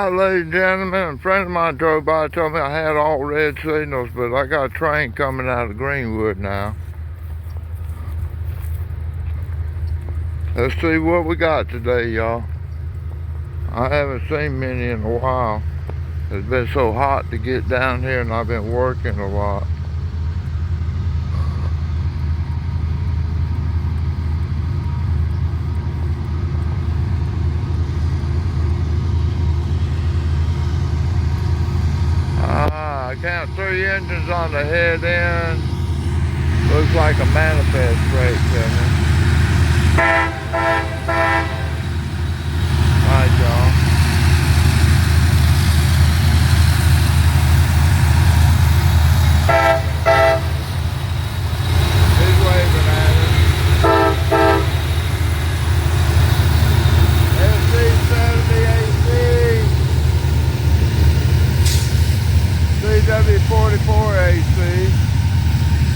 Alright, ladies and gentlemen, a friend of mine drove by and told me I had all red signals, but I got a train coming out of Greenwood now. Let's see what we got today, y'all. I haven't seen many in a while. It's been so hot to get down here and I've been working a lot. I count 3 engines on the head end. Looks like a manifest freight coming. Alright, y'all. He's waving at us. CW44AC.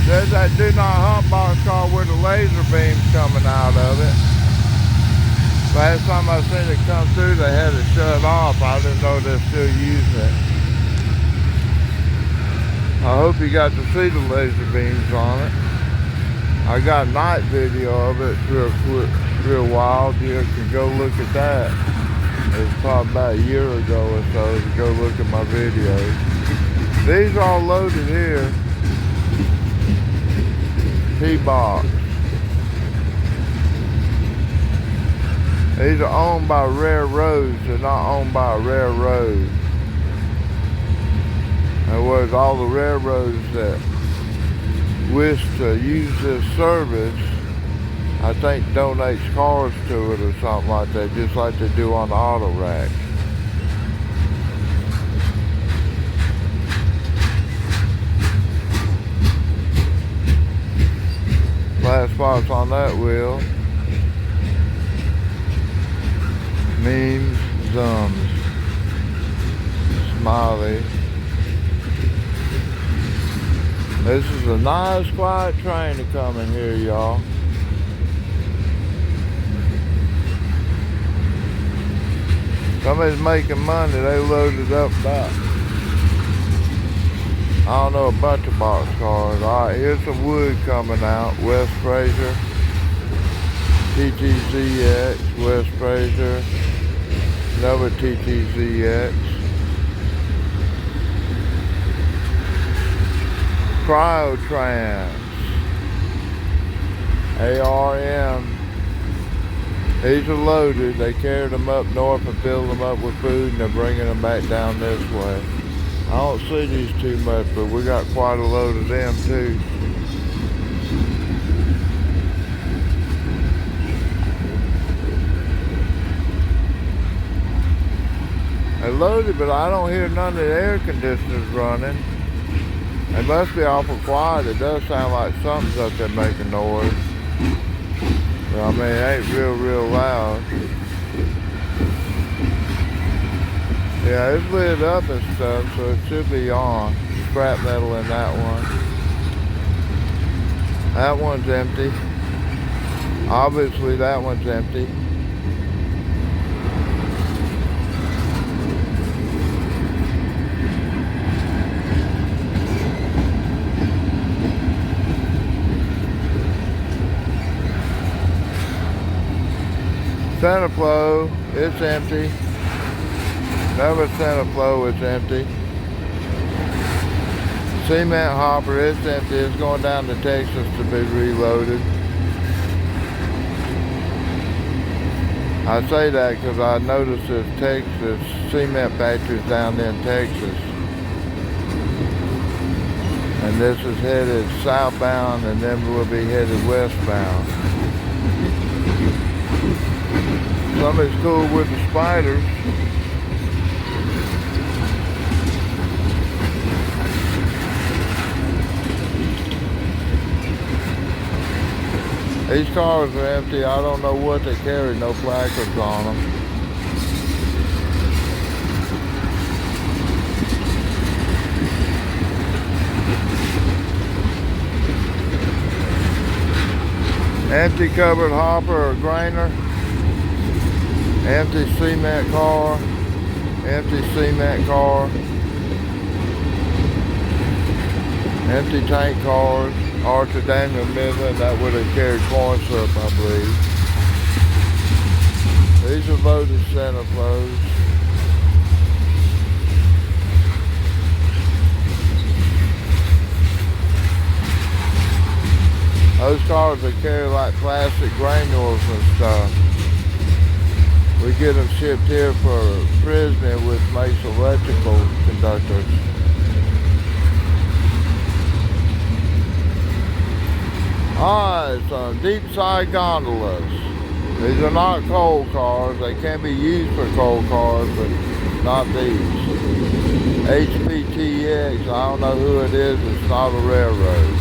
There's that do not hump boxcar with the laser beams coming out of it. Last time I seen it come through, they had it shut off. I didn't know they're still using it. I hope you got to see the laser beams on it. I got a night video of it real wild. You can go look at that. It was probably about a year ago or so to go look at my videos. These are all loaded here. P-box. These are owned by railroads. They're not owned by a railroad. In other words, all the railroads that wish to use this service, I think donates cars to it or something like that, just like they do on the auto rack. Flat spots on that wheel. Memes, zums. Smiley. This is a nice quiet train to come in here, y'all. Somebody's making money. They loaded up about, I don't know, a bunch of boxcars. Alright, here's some wood coming out. West Fraser. TTZX. West Fraser. Another TTZX. Cryotrans. ARM. These are loaded. They carried them up north and filled them up with food, and they're bringing them back down this way. I don't see these too much, but we got quite a load of them too. They're loaded, but I don't hear none of the air conditioners running. They must be awful quiet. It does sound like something's up there making noise. But I mean, it ain't real loud. Yeah, it's lit up and stuff, so it should be on. Scrap metal in that one. That one's empty. Obviously, that one's empty. Center flow, it's empty. Another center flow, it's empty. Cement hopper, it's empty. It's going down to Texas to be reloaded. I say that because I noticed there's Texas cement factories down there in Texas. And this is headed southbound, and then we'll be headed westbound. Somebody's cool with the spiders. These cars are empty. I don't know what they carry. No placards on them. Empty covered hopper or grainer. Empty cement car. empty cement car, empty tank cars, Archer Daniel Midland, that would have carried corn syrup, I believe. These are loaded center flows. Those cars that carry like plastic granules and stuff. We get them shipped here for Frendly, which makes electrical conductors. Alright, so deep side gondolas. These are not coal cars. They can be used for coal cars, but not these. HPTX, I don't know who it is. It's not a railroad.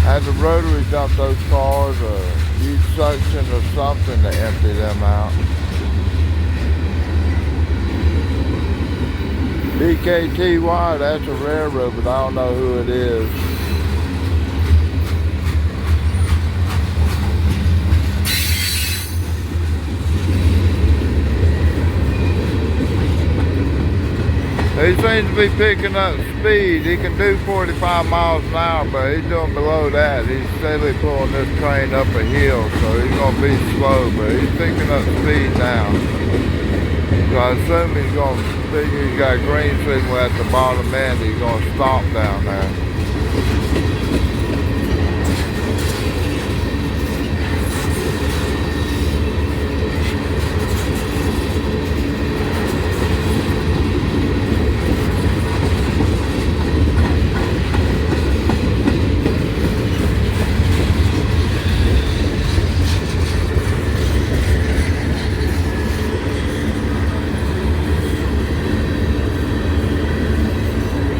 Had the rotary dump those cars or use suction or something to empty them out. BKTY, that's a railroad, but I don't know who it is. He seems to be picking up speed. He can do 45 miles an hour, but he's doing below that. He's steadily pulling this train up a hill, so he's going to be slow, but he's picking up speed now. So I assume he's going to figure he's got a green signal at the bottom end. He's going to stop down there.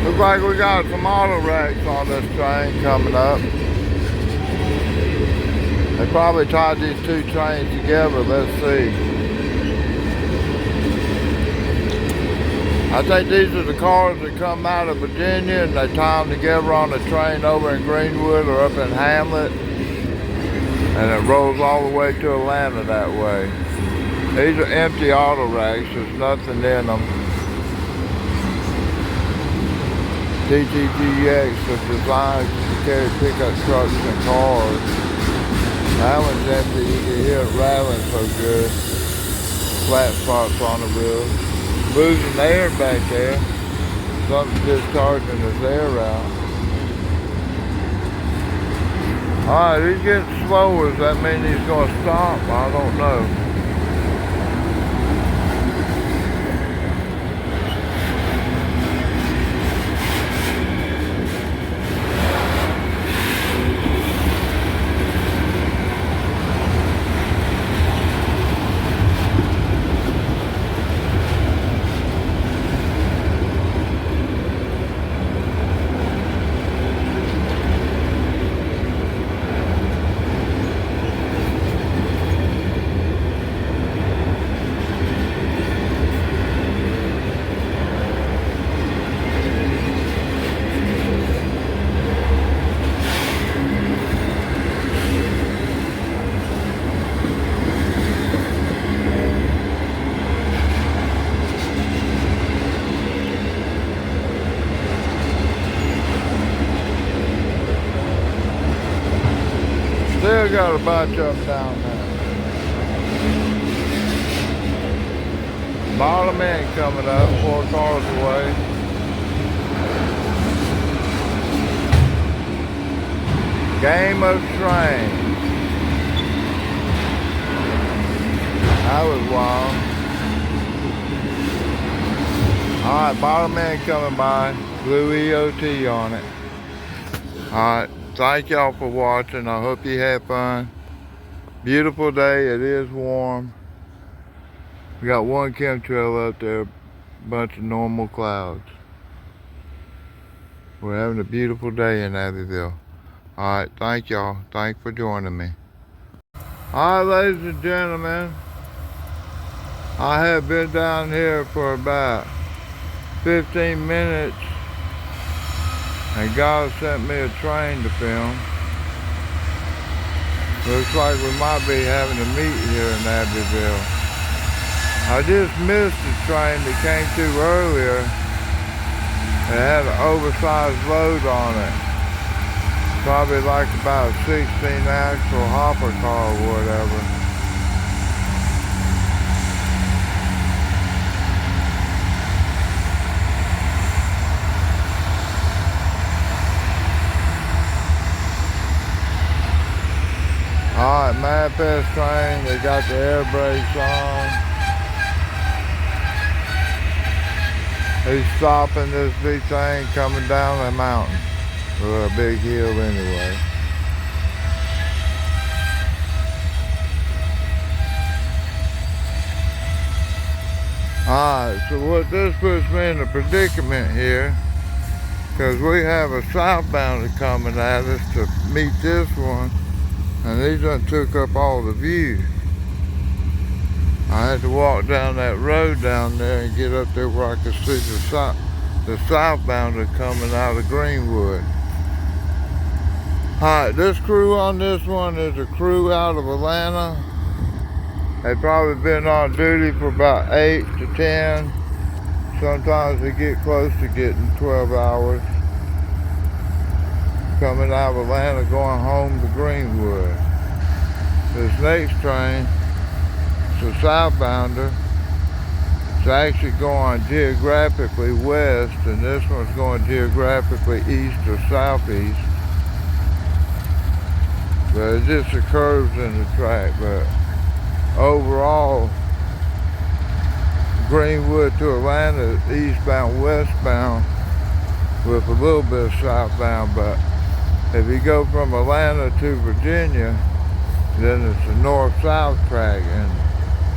Looks like we got some auto racks on this train coming up. They probably tied these two trains together. Let's see. I think these are the cars that come out of Virginia and they tie them together on the train over in Greenwood or up in Hamlet. And it rolls all the way to Atlanta that way. These are empty auto racks. There's nothing in them. TTGX is designed to carry pickup trucks and cars. That one's empty. You can hear it rattling so good. Flat spots on the wheels. Losing air back there. Something's discharging his air out. Alright, he's getting slower. Does that mean he's going to stop? I don't know. Still got a bunch of them down there. Bottom end coming up, 4 cars away. Game of trains. That was wild. Alright, bottom end coming by. Blue EOT on it. Alright. Thank y'all for watching. I hope you had fun. Beautiful day. It is warm. We got one chemtrail up there. A bunch of normal clouds. We're having a beautiful day in Abbeville. Alright, thank y'all. Thanks for joining me. Alright, ladies and gentlemen. I have been down here for about 15 minutes. And God sent me a train to film. Looks like we might be having a meet here in Abbeville. I just missed the train that came through earlier. It had an oversized load on it. Probably like about a 16 axle hopper car or whatever. Alright, manifest train, they got the air brakes on. He's stopping this big train coming down the mountain. Or a big hill anyway. Alright, so what this puts me in a predicament here, because we have a southbounder coming at us to meet this one. And these done took up all the view. I had to walk down that road down there and get up there where I could see the southbounder coming out of Greenwood. Alright, this crew on this one is a crew out of Atlanta. They've probably been on duty for about 8 to 10. Sometimes they get close to getting 12 hours. Coming out of Atlanta, going home to Greenwood. This next train, it's a southbounder. It's actually going geographically west, and this one's going geographically east or southeast. But it just the curves in the track, but overall, Greenwood to Atlanta is eastbound, westbound, with a little bit of southbound, but if you go from Atlanta to Virginia, then it's a north-south track, and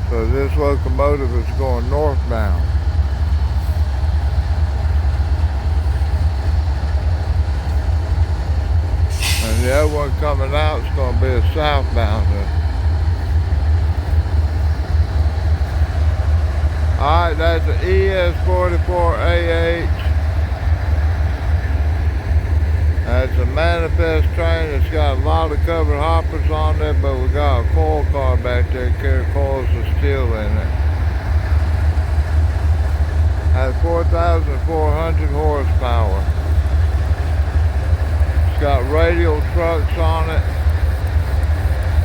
so this locomotive is going northbound. And the other one coming out is going to be a southbounder. Alright, that's the ES44AH. That's a manifest train. It's got a lot of covered hoppers on there, but we got a coil car back there carrying coils of steel in it. Has 4,400 horsepower. It's got radial trucks on it.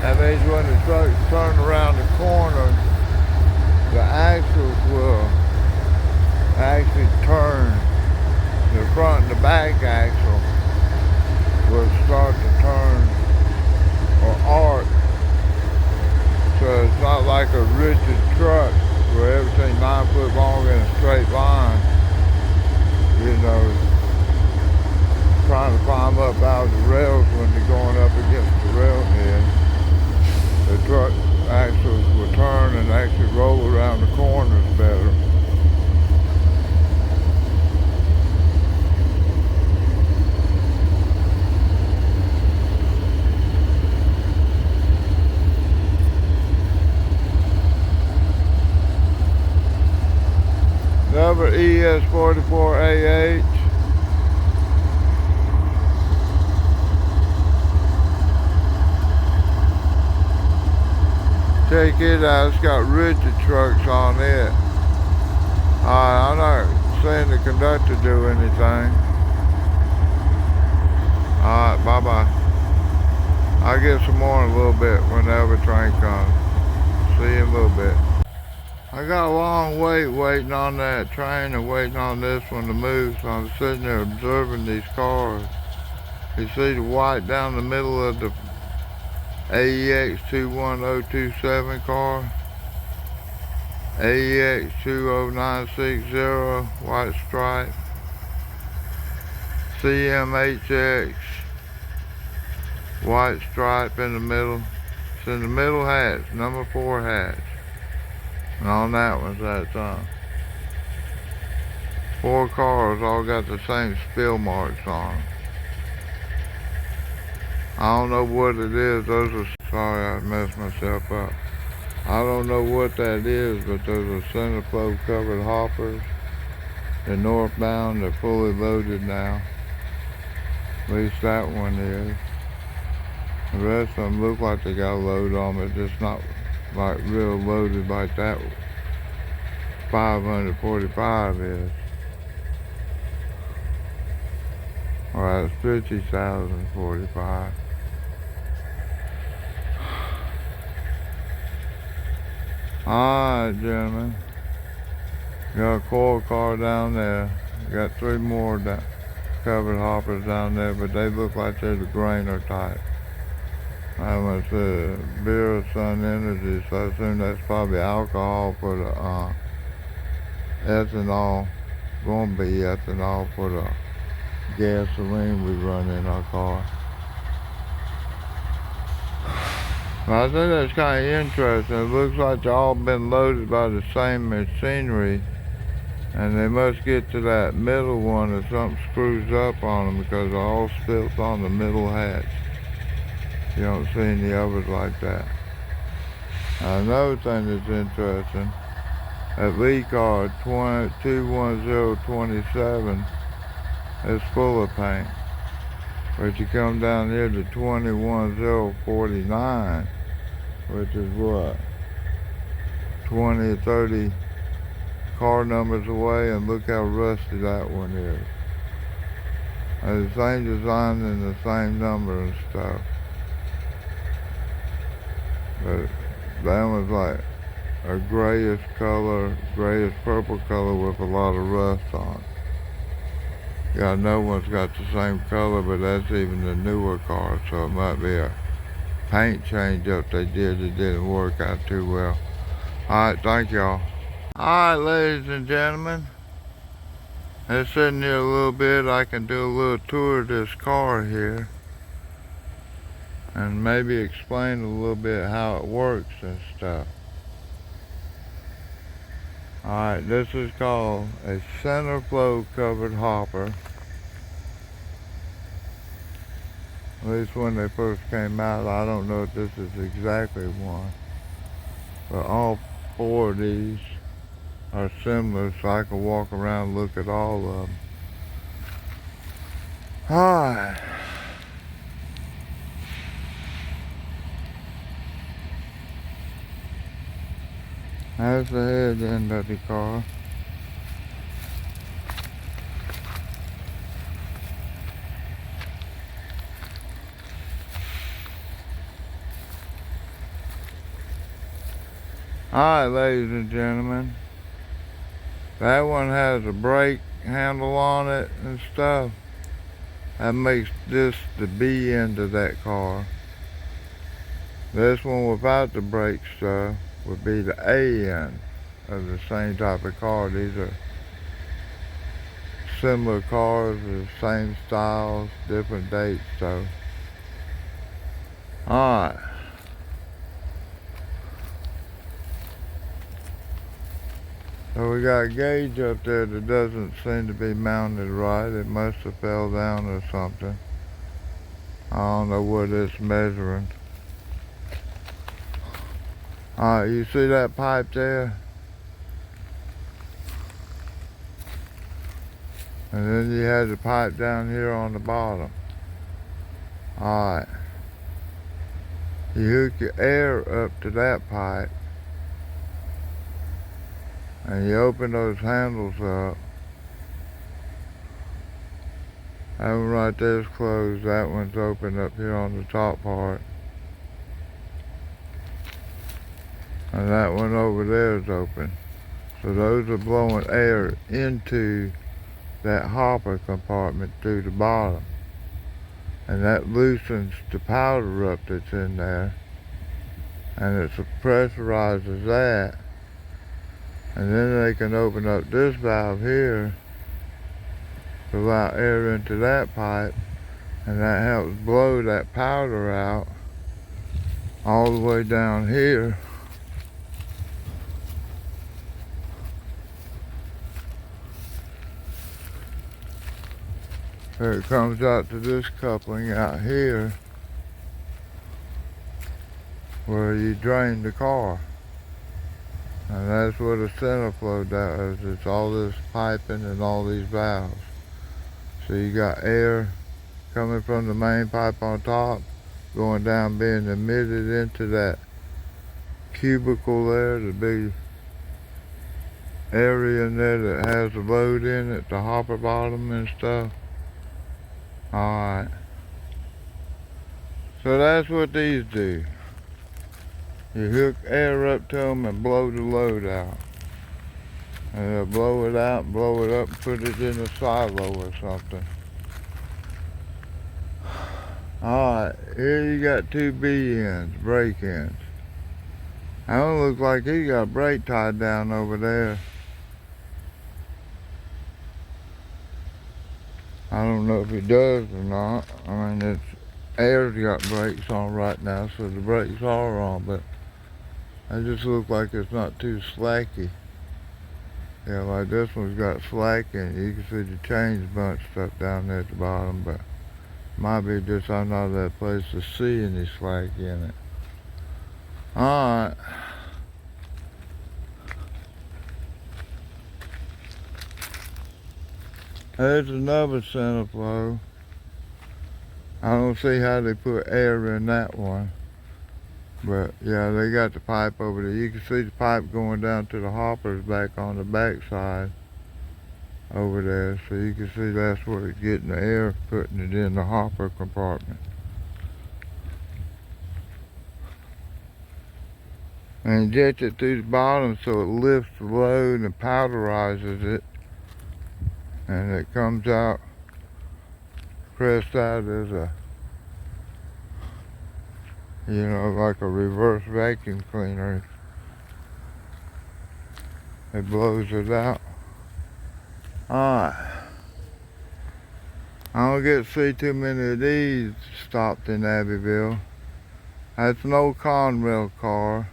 That means when the trucks turn around the corner, the axles will actually turn. The front and the back axle will start to turn or arc. So it's not like a rigid truck where everything's 9 foot long in a straight line. You know, trying to climb up out of the rails when they're going up against the railhead. The truck axles will turn and actually roll around the corners better. Number ES44AH. Check it out, it's got rigid trucks on it. I'm not seeing the conductor do anything. Alright, bye-bye. I'll get some more in a little bit when the other train comes. See you in a little bit. I got a long wait waiting on that train and waiting on this one to move, so I'm sitting there observing these cars. You see the white down the middle of the AEX 21027 car, AEX 20960 white stripe, CMHX white stripe in the middle. It's in the middle hatch, number 4 hatch. And on that one's that time. 4 cars all got the same spill marks on them. I don't know what it is. Those are, sorry I messed myself up. I don't know what that is, but those are center flow covered hoppers. They're northbound, they're fully loaded now. At least that one is. The rest of them look like they got a load on them, but just not like real loaded like that 545 is. Well, that's 50,045. Alright, gentlemen. Got a coil car down there. Got 3 more covered hoppers down there, but they look like they're the grainer type. I must say, beer sun energy, so I assume that's probably alcohol for the ethanol. Gonna be ethanol for the gasoline we run in our car. I think that's kind of interesting. It looks like they've all been loaded by the same machinery, and they must get to that middle one and something screws up on them because they're all spilt on the middle hatch. You don't see any others like that. Another thing that's interesting, that lead car 21027 is full of paint. But you come down here to 21049, which is what, 20 or 30 car numbers away, and look how rusty that one is. The same design and the same number and stuff. But that one's like a grayish color, grayish purple color with a lot of rust on it. Got another one's got the same color, but that's even the newer car, so it might be a paint change up they did that didn't work out too well. Alright, thank y'all. Alright, ladies and gentlemen. Just sitting here a little bit, I can do a little tour of this car here and maybe explain a little bit how it works and stuff. Alright, this is called a center flow covered hopper. At least when they first came out. I don't know if this is exactly one, but all 4 of these are similar, so I can walk around and look at all of them. Alright. That's the head end of the car. Alright, ladies and gentlemen. That one has a brake handle on it and stuff. That makes this the B end of that car. This one without the brake stuff would be the A end of the same type of car. These are similar cars, the same styles, different dates, so. Alright. So we got a gauge up there that doesn't seem to be mounted right. It must have fell down or something. I don't know what it's measuring. Alright, you see that pipe there? And then you have the pipe down here on the bottom. Alright. You hook your air up to that pipe, and you open those handles up. That one right there is closed. That one's open up here on the top part. And that one over there is open. So those are blowing air into that hopper compartment through the bottom. And that loosens the powder up that's in there. And it pressurizes that. And then they can open up this valve here to allow air into that pipe, and that helps blow that powder out all the way down here. So it comes out to this coupling out here where you drain the car. And that's what a center flow does. It's all this piping and all these valves. So you got air coming from the main pipe on top, going down, being emitted into that cubicle there, the big area in there that has the load in it, the hopper bottom and stuff. Alright. So that's what these do. You hook air up to them and blow the load out. And they'll blow it out, blow it up, and put it in a silo or something. Alright, here you got two B ends, brake ends. That one looks like he got brake tied down over there. I don't know if he does or not. I mean, it's air's got brakes on right now, so the brakes are on, but it just looks like it's not too slacky. Yeah, like this one's got slack in it. You can see the change bunched up down there at the bottom, but might be just I'm not at that place to see any slack in it. Alright. There's another center flow. I don't see how they put air in that one. But yeah, they got the pipe over there. You can see the pipe going down to the hoppers back on the back side over there. So you can see that's where it's getting the air, putting it in the hopper compartment. And inject it through the bottom so it lifts the load and powderizes it. And it comes out pressed out as a, you know, like a reverse vacuum cleaner. It blows it out. Alright. I don't get to see too many of these stopped in Abbeville. That's an old Conrail car.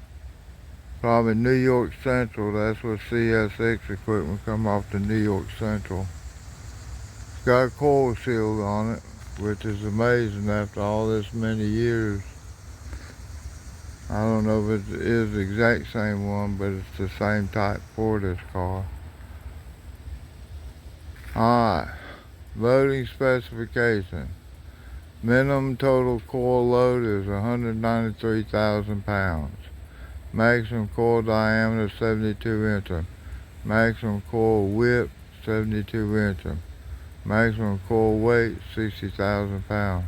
Probably New York Central. That's where CSX equipment come off to New York Central. It's got a coil shield on it, which is amazing after all this many years. I don't know if it is the exact same one, but it's the same type for this car. Alright, loading specification. Minimum total coil load is 193,000 pounds. Maximum coil diameter 72 inches. Maximum coil width 72 inches. Maximum coil weight 60,000 pounds.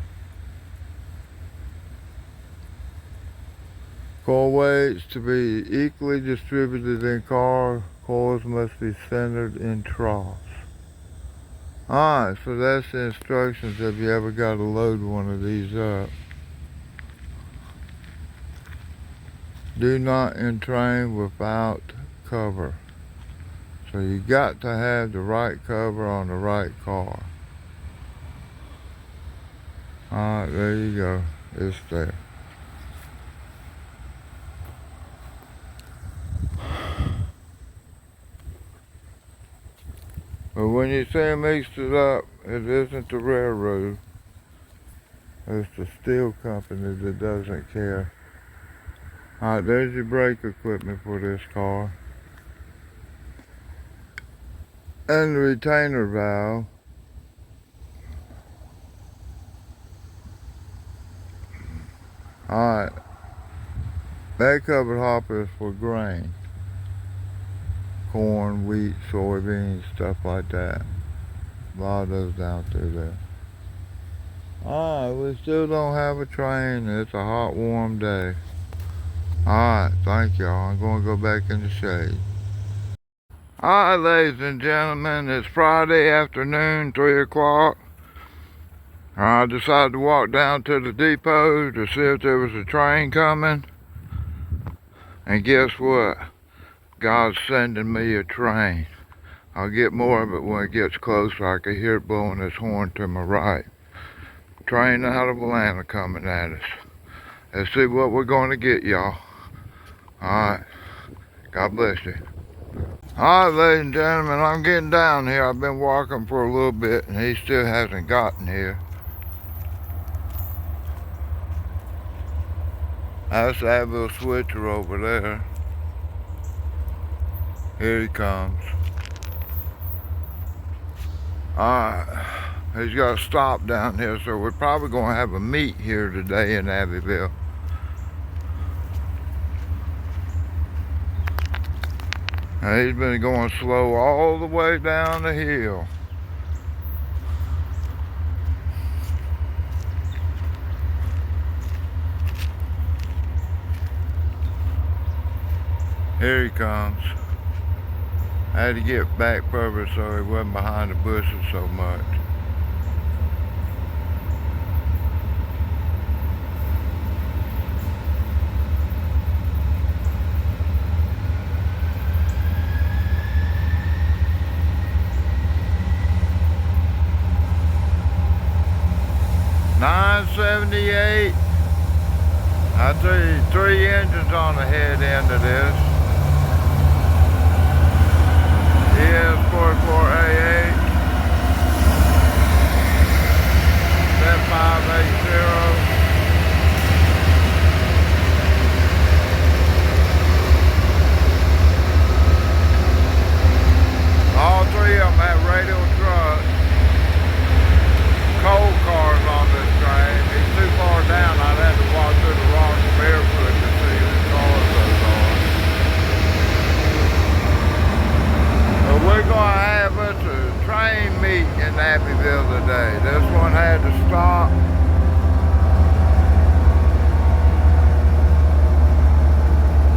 Coil weights to be equally distributed in car. Coils must be centered in troughs. Alright, so that's the instructions if you ever got to load one of these up. Do not entrain without cover. So you got to have the right cover on the right car. Alright, there you go. It's there. But when you say mixed it up, it isn't the railroad. It's the steel company that doesn't care. Alright, there's your brake equipment for this car. And the retainer valve. Alright, that covered hopper is for grain. Corn, wheat, soybeans, stuff like that. A lot of those down through there. Alright, we still don't have a train. It's a hot, warm day. Alright, thank y'all. I'm going to go back in the shade. Alright, ladies and gentlemen, it's Friday afternoon, 3 o'clock. I decided to walk down to the depot to see if there was a train coming. And guess what? God's sending me a train. I'll get more of it when it gets closer. I can hear it blowing its horn to my right. Train out of Atlanta coming at us. Let's see what we're going to get, y'all. Alright. God bless you. Alright, ladies and gentlemen, I'm getting down here. I've been walking for a little bit and he still hasn't gotten here. That's the Abbeville switcher over there. Here he comes. Alright. He's got a stop down here, so we're probably going to have a meet here today in Abbeville. And he's been going slow all the way down the hill. Here he comes. I had to get back further so he wasn't behind the bushes so much. $9.78. I tell you, 3 engines on the head end of this. ES44AH 7580. All 3 of them have radial trucks. Coal cars on this train. He's too far down. I'd have to walk through the rocks barefoot to see whose cars those are. But we're going to have us a train meet in Abbeville today. This one had to stop.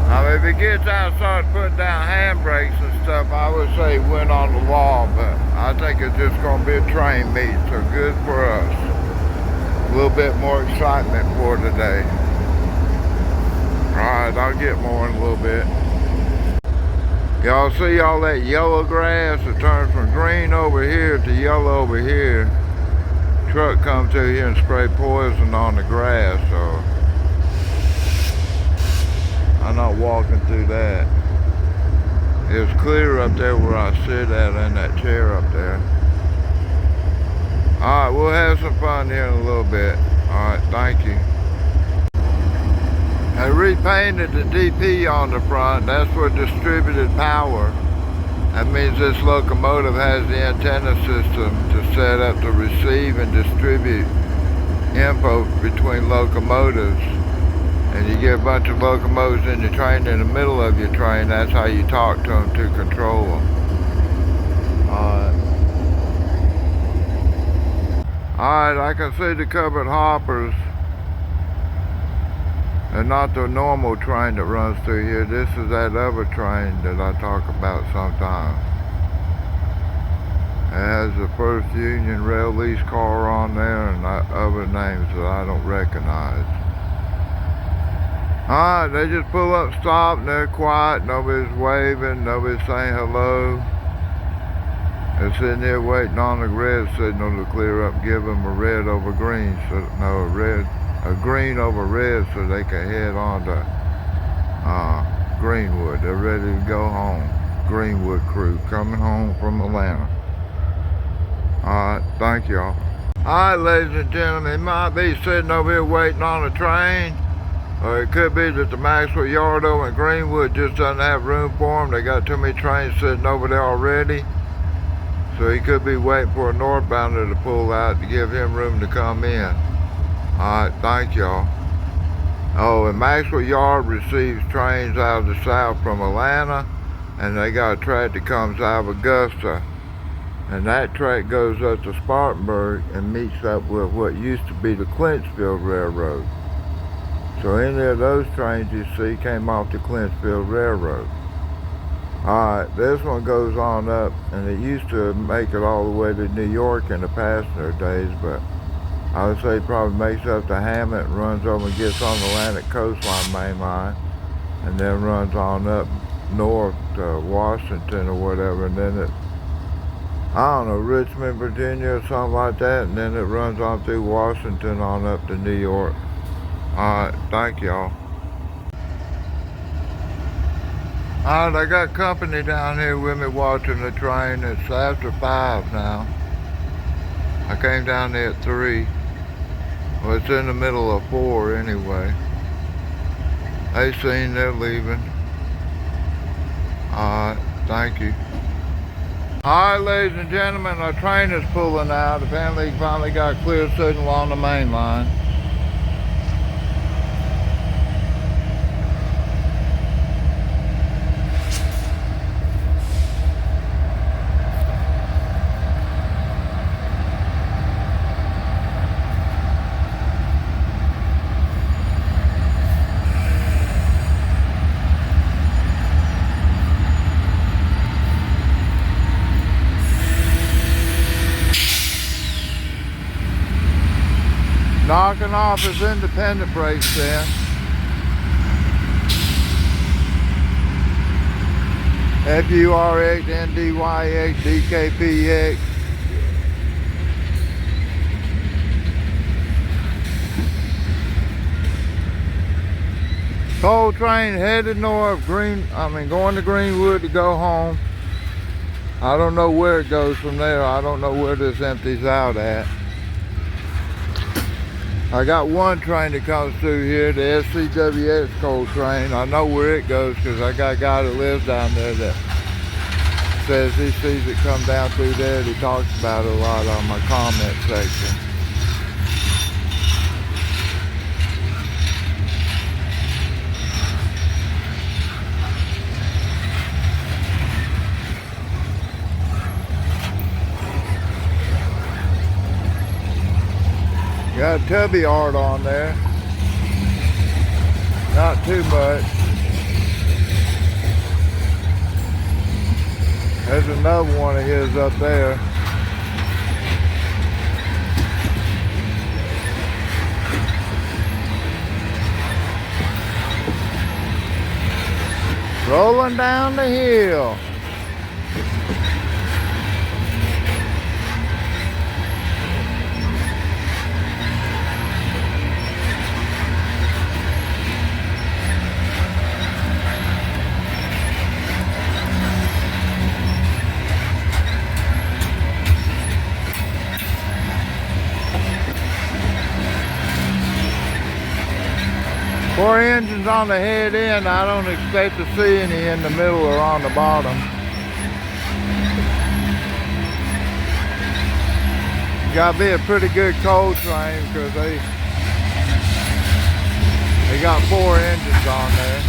I mean, if it gets out and starts putting down handbrakes and stuff, I would say went on the wall, but I think it's just going to be a train meet, so good for us. A little bit more excitement for today. Alright, I'll get more in a little bit. Y'all see all that yellow grass? It turns from green over here to yellow over here. Truck comes through here and spray poison on the grass, so I'm not walking through that. It's clear up there where I sit at in that chair up there. Alright, we'll have some fun here in a little bit. Alright, thank you. I repainted the DP on the front. That's for distributed power. That means this locomotive has the antenna system to set up to receive and distribute info between locomotives. And you get a bunch of locomotives in your train in the middle of your train. That's how you talk to them to control them. Alright, I can see the covered hoppers. They're not the normal train that runs through here. This is that other train that I talk about sometimes. It has the First Union Rail Lease car on there and other names that I don't recognize. Alright, they just pull up, stop, and they're quiet. Nobody's waving, nobody's saying hello. They're sitting there waiting on the red signal to clear up, give them a red over green, so a green over red, so they can head on to Greenwood. They're ready to go home. Greenwood crew coming home from Atlanta. Alright, thank y'all. Alright, ladies and gentlemen, it might be sitting over here waiting on a train. Or it could be that the Maxwell Yard over in Greenwood just doesn't have room for him. They got too many trains sitting over there already. So he could be waiting for a northbounder to pull out to give him room to come in. Alright, thank y'all. Oh, and Maxwell Yard receives trains out of the south from Atlanta. And they got a track that comes out of Augusta. And that track goes up to Spartanburg and meets up with what used to be the Clinchfield Railroad. So any of those trains you see came off the Clinchfield Railroad. Alright, this one goes on up, and it used to make it all the way to New York in the passenger days, but I would say it probably makes up to Hammett, runs over and gets on the Atlantic Coastline main line, and then runs on up north to Washington or whatever, and then it, I don't know, Richmond, Virginia or something like that, and then it runs on through Washington on up to New York. Alright, thank y'all. Alright, I got company down here with me watching the train. It's after 5 now. I came down there at 3. Well, it's in the middle of 4 anyway. They seen they're leaving. Alright, thank you. Alright, ladies and gentlemen, our train is pulling out. Apparently he finally got clear signal on the main line. Knocking off his independent brakes then. FURX, NDYX, DKPX. Coal train headed north, going to Greenwood to go home. I don't know where it goes from there. I don't know where this empties out at. I got one train that comes through here, the SCWX coal train. I know where it goes because I got a guy that lives down there that says he sees it come down through there. He talks about it a lot on my comment section. Got a tubby art on there. Not too much. There's another one of his up there. Rolling down the hill. Four engines on the head end. I don't expect to see any in the middle or on the bottom. Gotta be a pretty good coal train because they got four engines on there.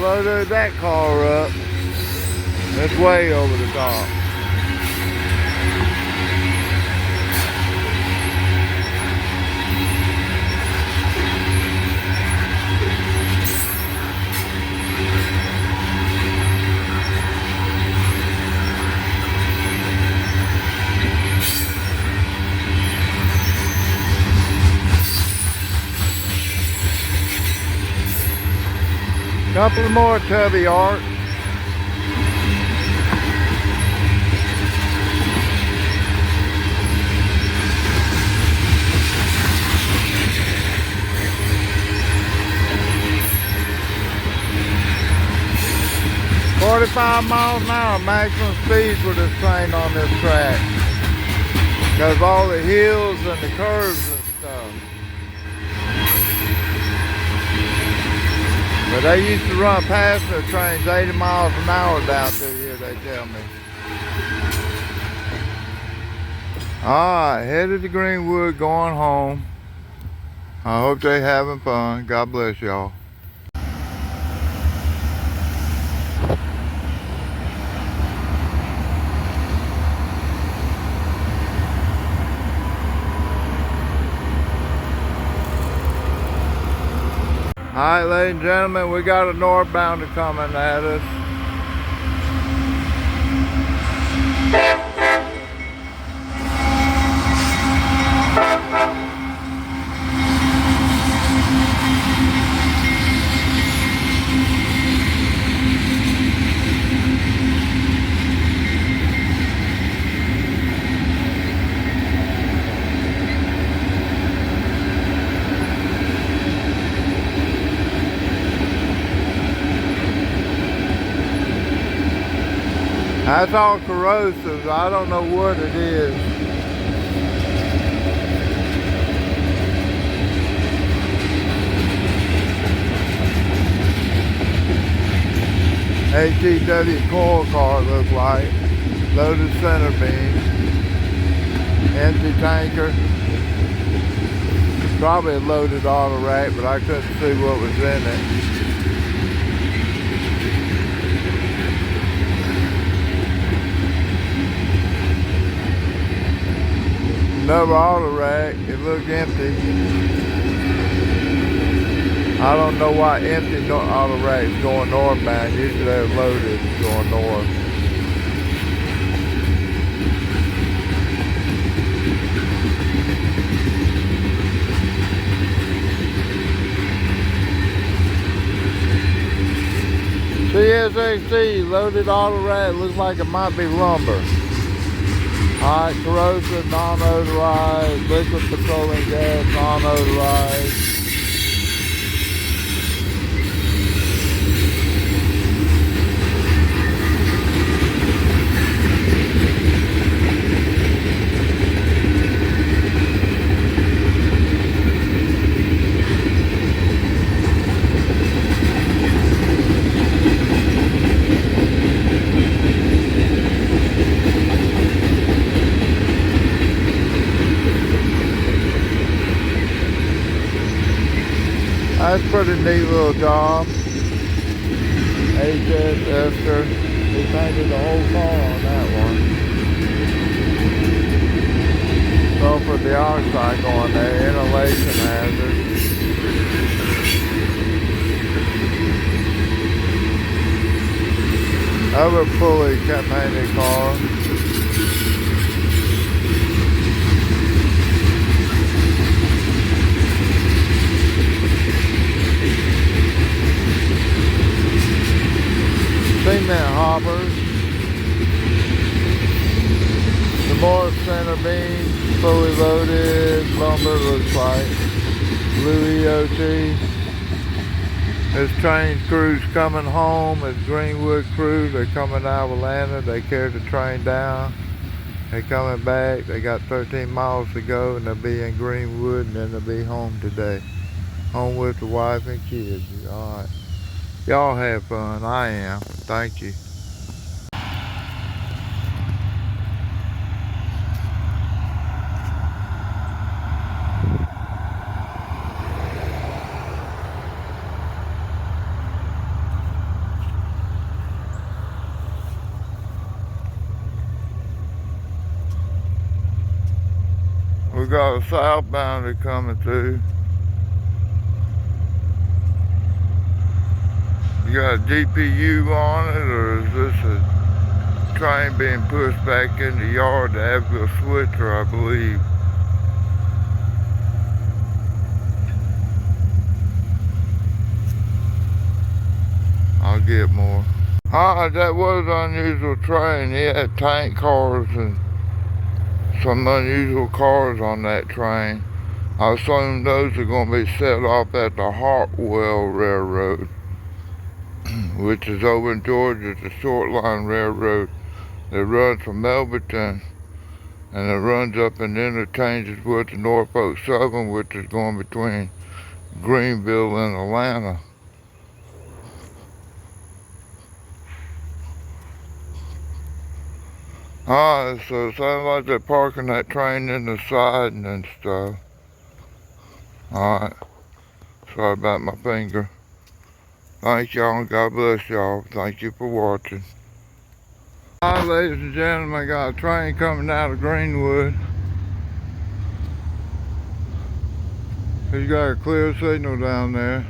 Loaded that car up. That's way over the top. Couple more tubby art. "45 miles an hour maximum speed for this train on this track. Because all the hills and the curves and stuff. But they used to run passenger trains 80 miles an hour down through here, they tell me. Alright, headed to Greenwood, going home. I hope they having fun. God bless y'all. Alright, ladies and gentlemen, we got a northbounder coming at us. That's all corrosive. I don't know what it is. ATW coil car looks like. Loaded center beam. Empty tanker. Probably a loaded auto rack, but I couldn't see what was in it. Another auto rack, it looked empty. I don't know why empty auto racks going northbound. Usually they're loaded going north. CSXT loaded auto rack, looks like it might be lumber. Alright, corrosive, non-odorized, liquid petroleum gas, non-odorized. That's a pretty neat little job. HS Esther. He painted the whole car on that one. Sulfur dioxide going there, inhalation hazard. Other fully painted car. Cement hoppers. The north center beam, fully loaded lumber looks like. Blue EOT. This train crew's coming home. It's Greenwood crew. They're coming out of Atlanta. They carried the train down. They're coming back. They got 13 miles to go and they'll be in Greenwood and then they'll be home today. Home with the wife and kids. Alright. Y'all have fun. I am. Thank you. We got a southbounder coming through. You got a GPU on it, or is this a train being pushed back in the yard? The Abbeville switcher, I believe. I'll get more. That was an unusual train. He had tank cars and some unusual cars on that train. I assume those are going to be set off at the Hartwell Railroad, which is over in Georgia. It's a short line railroad that runs from Melbourne and it runs up and interchanges with the Norfolk Southern, which is going between Greenville and Atlanta. So it sounds like they're parking that train in the siding and stuff. Alright, sorry about my finger. Thank y'all and God bless y'all. Thank you for watching. Alright, ladies and gentlemen, I got a train coming out of Greenwood. He's got a clear signal down there.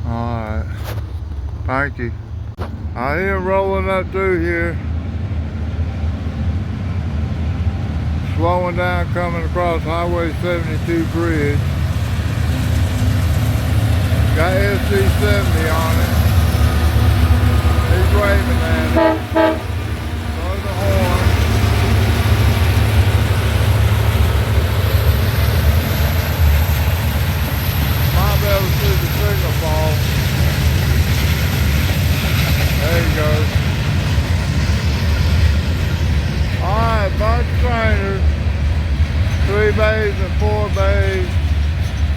Alright. Thank you. I am rolling up through here. Slowing down, coming across Highway 72 bridge. Got SC70 on it. He's waving at it. Blow the horn. Might be able to see the signal fall. There you go. Alright, bunch of trainers. 3 bays and 4 bays.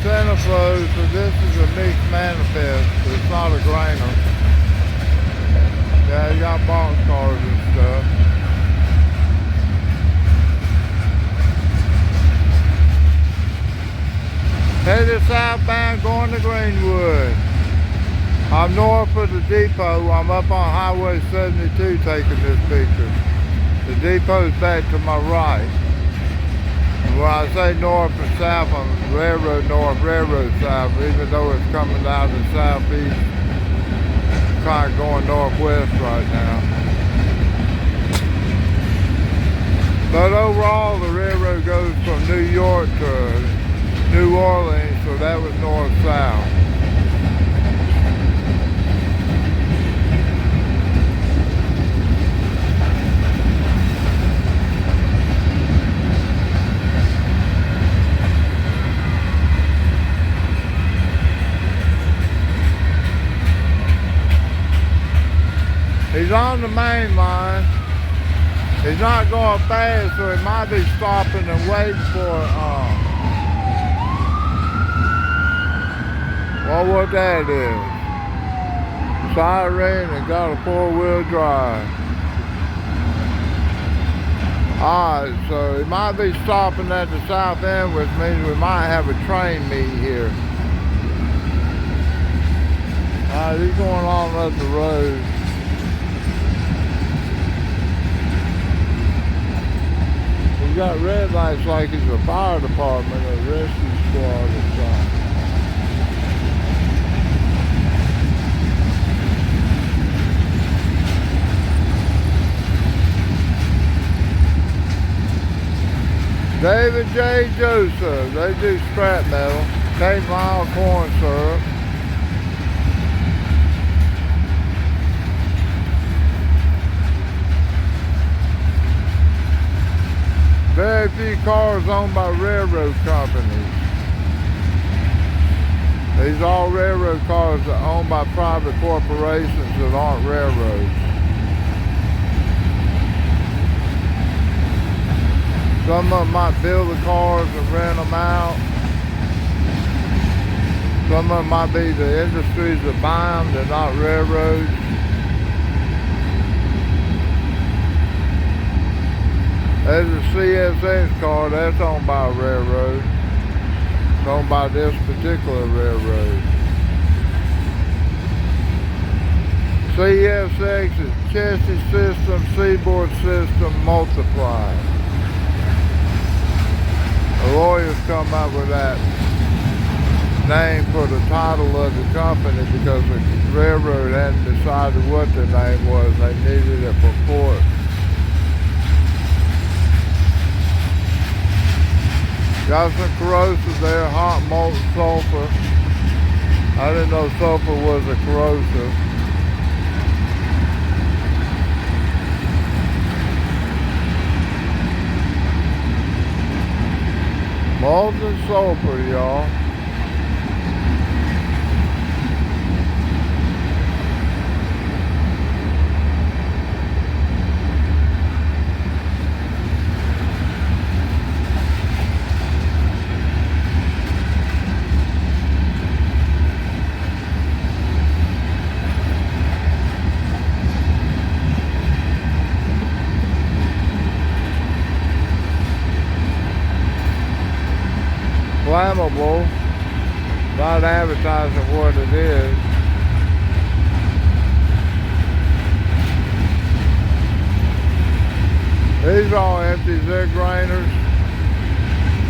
Center flows, so this is a mixed manifest. It's not a grainer. Yeah, you got box cars and stuff. Headed southbound, going to Greenwood. I'm north of the depot. I'm up on Highway 72 taking this picture. The depot's back to my right. And when I say north and south, I'm railroad north, railroad south, even though it's coming down to the southeast. Kind of going northwest right now. But overall, the railroad goes from New York to New Orleans, so that was north-south. He's on the main line. He's not going fast, so he might be stopping and waiting for well, what that is. Siren and got a 4-wheel drive. Alright, so he might be stopping at the south end, which means we might have a train meet here. Alright, he's going on up the road. He's got red lights like he's a fire department or rescue squad or something. David J. Joseph, they do scrap metal, 8 Mile corn syrup. Very few cars owned by railroad companies. These are all railroad cars that are owned by private corporations that aren't railroads. Some of them might build the cars and rent them out. Some of them might be the industries that buy them, they're not railroads. There's a CSX car, that's owned by a railroad. It's owned by this particular railroad. CSX is chassis system, seaboard system, multiplied. The lawyers come up with that name for the title of the company because the railroad hadn't decided what the name was. They needed it for court. Got some corrosive there, hot molten sulfur. I didn't know sulfur was a corrosive. Molten sulfur, y'all. Flammable, not advertising what it is. These are all empty zig grainers.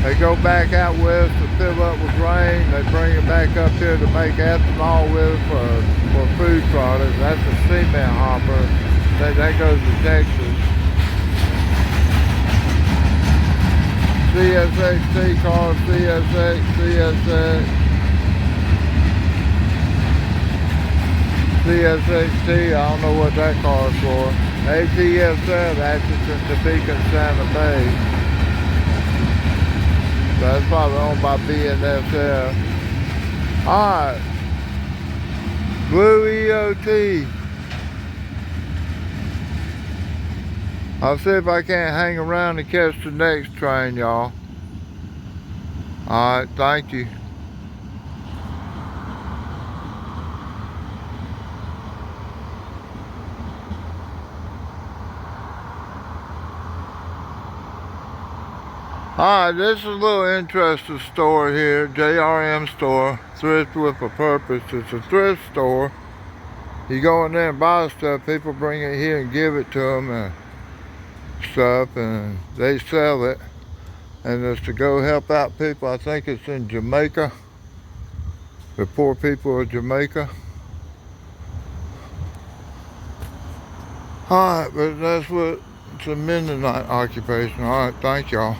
They go back out west to fill up with grain. They bring it back up here to make ethanol with it for food products. That's a cement hopper. That goes to Texas. CSXT car, CSXT, I don't know what that car's for. ATSF, Atchison, Topeka, Santa Fe. That's probably owned by BNSF. Alright. Blue EOT. I'll see if I can't hang around and catch the next train, y'all. Alright, thank you. Alright, this is a little interesting store here. JRM store. Thrift with a purpose. It's a thrift store. You go in there and buy stuff. People bring it here and give it to them and stuff, and they sell it. And it's to go help out people. I think it's in Jamaica. The poor people of Jamaica. Alright, but that's what it's a Mennonite occupation. Alright, thank y'all.